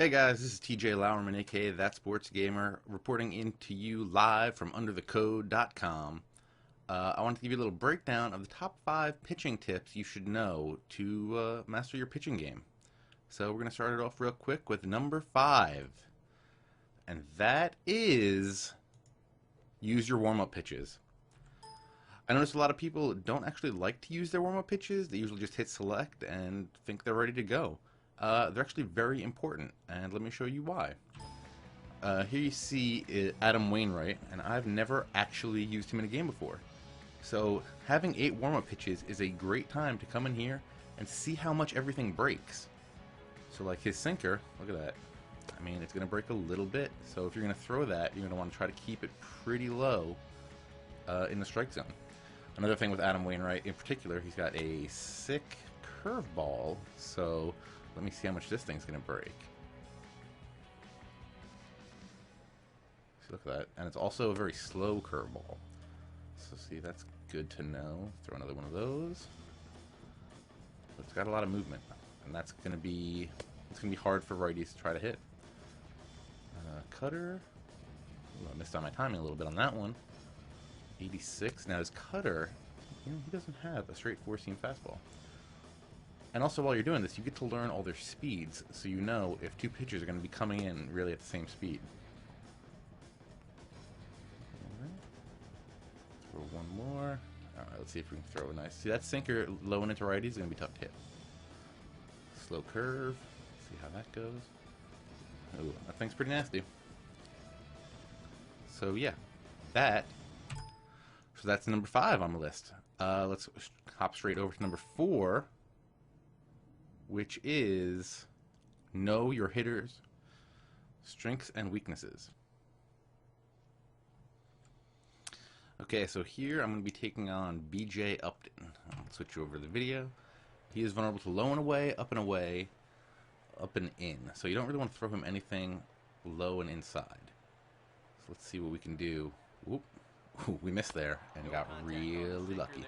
Hey guys, this is TJ Lowerman, aka That Sports Gamer, reporting into you live from UnderTheCode.com. I want to give you a little breakdown of the top 5 pitching tips you should know to master your pitching game. So we're going to start it off real quick with number 5, and that is use your warm-up pitches. I notice a lot of people don't actually like to use their warm-up pitches. They usually just hit select and think they're ready to go. They're actually very important, and let me show you why. Here you see Adam Wainwright, and I've never actually used him in a game before. So having 8 warm-up pitches is a great time to come in here and see how much everything breaks. So like his sinker, look at that. I mean, it's going to break a little bit, so if you're going to throw that, you're going to want to try to keep it pretty low in the strike zone. Another thing with Adam Wainwright in particular, he's got a sick curveball, so let me see how much this thing's going to break. See, look at that. And it's also a very slow curveball. So see, that's good to know. Throw another one of those. But it's got a lot of movement, and that's going to be hard for righties to try to hit. Cutter. Ooh, I missed on my timing a little bit on that one. 86. Now his cutter, he doesn't have a straight 4-seam fastball. And also, while you're doing this, you get to learn all their speeds, so you know if 2 pitchers are going to be coming in really at the same speed. Throw one more. Alright, let's see if we can throw a nice... See, that sinker low and into righties is going to be tough to hit. Slow curve. See how that goes. Ooh, that thing's pretty nasty. So, yeah. So that's number 5 on the list. Let's hop straight over to number 4. Which is know your hitters' strengths and weaknesses. Okay, so here I'm going to be taking on BJ Upton. I'll switch over to the video. He is vulnerable to low and away, up and in. So you don't really want to throw him anything low and inside. So let's see what we can do. Whoop. Ooh, we missed there and got really lucky.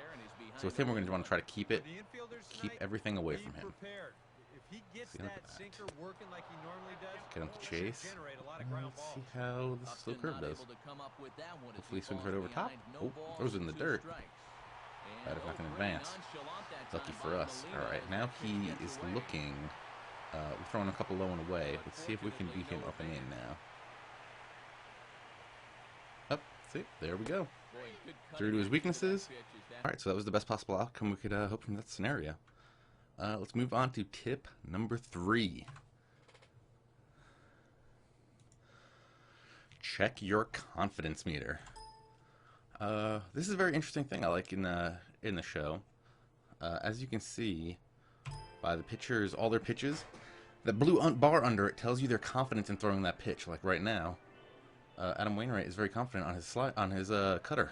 So with him, we're going to want to try to keep everything away from him. See, look at that. Get him to chase. Let's see how this slow curve does. Hopefully he swings right over top. Oh, throws it in the dirt. Bad if I can advance. Lucky for us. Alright, now he is looking. We're throwing a couple low and away. Let's see if we can beat him up and in now. Up. See, there we go. Through to his weaknesses. Alright, so that was the best possible outcome we could hope from that scenario. Let's move on to tip number 3. Check your confidence meter. This is a very interesting thing I like in the show. As you can see by the pitchers, all their pitches, the blue bar under it tells you their confidence in throwing that pitch. Like right now, Adam Wainwright is very confident on his cutter.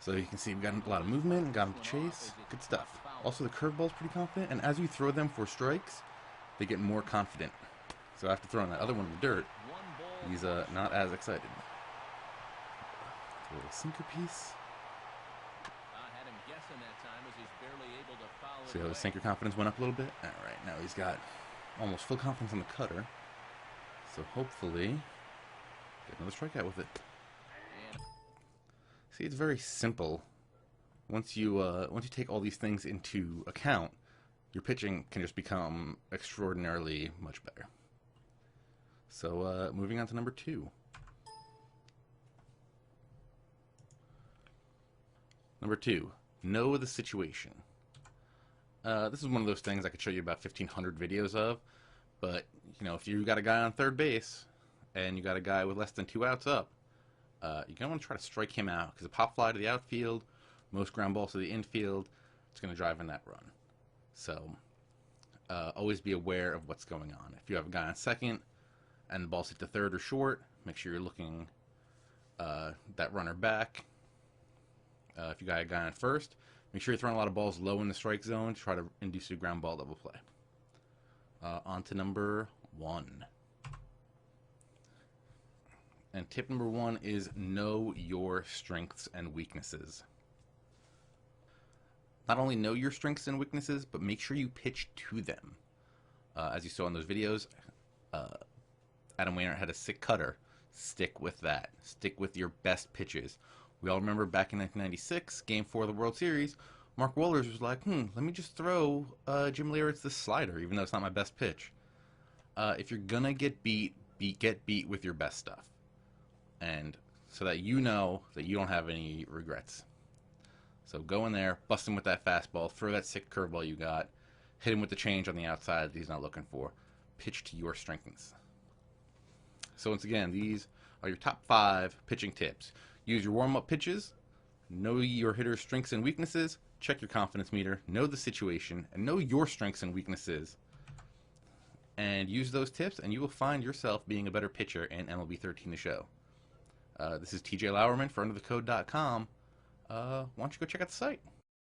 So you can see we've got a lot of movement, got him to chase, good stuff. Also the curveball's pretty confident, and as you throw them for strikes, they get more confident. So after throwing that other one in the dirt, he's not as excited. A little sinker piece. See how the sinker confidence went up a little bit? Alright, now he's got almost full confidence on the cutter. So hopefully, get another strikeout with it. See, it's very simple. Once you take all these things into account, your pitching can just become extraordinarily much better. So, moving on to number 2. Number 2, know the situation. This is one of those things I could show you about 1,500 videos of, but, you know, if you got a guy on third base, and you got a guy with less than 2 outs up, you're going to want to try to strike him out, because a pop fly to the outfield, most ground balls to the infield, it's going to drive in that run. So, always be aware of what's going on. If you have a guy on second, and the ball's hit to third or short, make sure you're looking that runner back. If you got a guy on first, make sure you're throwing a lot of balls low in the strike zone to try to induce a ground ball double play. On to number 1. And tip number 1 is know your strengths and weaknesses. Not only know your strengths and weaknesses, but make sure you pitch to them. As you saw in those videos, uh, Adam Wainwright had a sick cutter. Stick with that. Stick with your best pitches. We all remember back in 1996, Game 4 of the World Series, Mark Wohlers was like, let me just throw Jim Leyritz this slider, even though it's not my best pitch. If you're going to get beat, get beat with your best stuff. And so that you know that you don't have any regrets. So go in there, bust him with that fastball, throw that sick curveball you got, hit him with the change on the outside that he's not looking for. Pitch to your strengths. So once again, these are your top 5 pitching tips. Use your warm-up pitches, know your hitter's strengths and weaknesses, check your confidence meter, know the situation, and know your strengths and weaknesses. And use those tips, and you will find yourself being a better pitcher in MLB 13 The Show. This is TJ Lauerman for UnderTheCode.com. Why don't you go check out the site?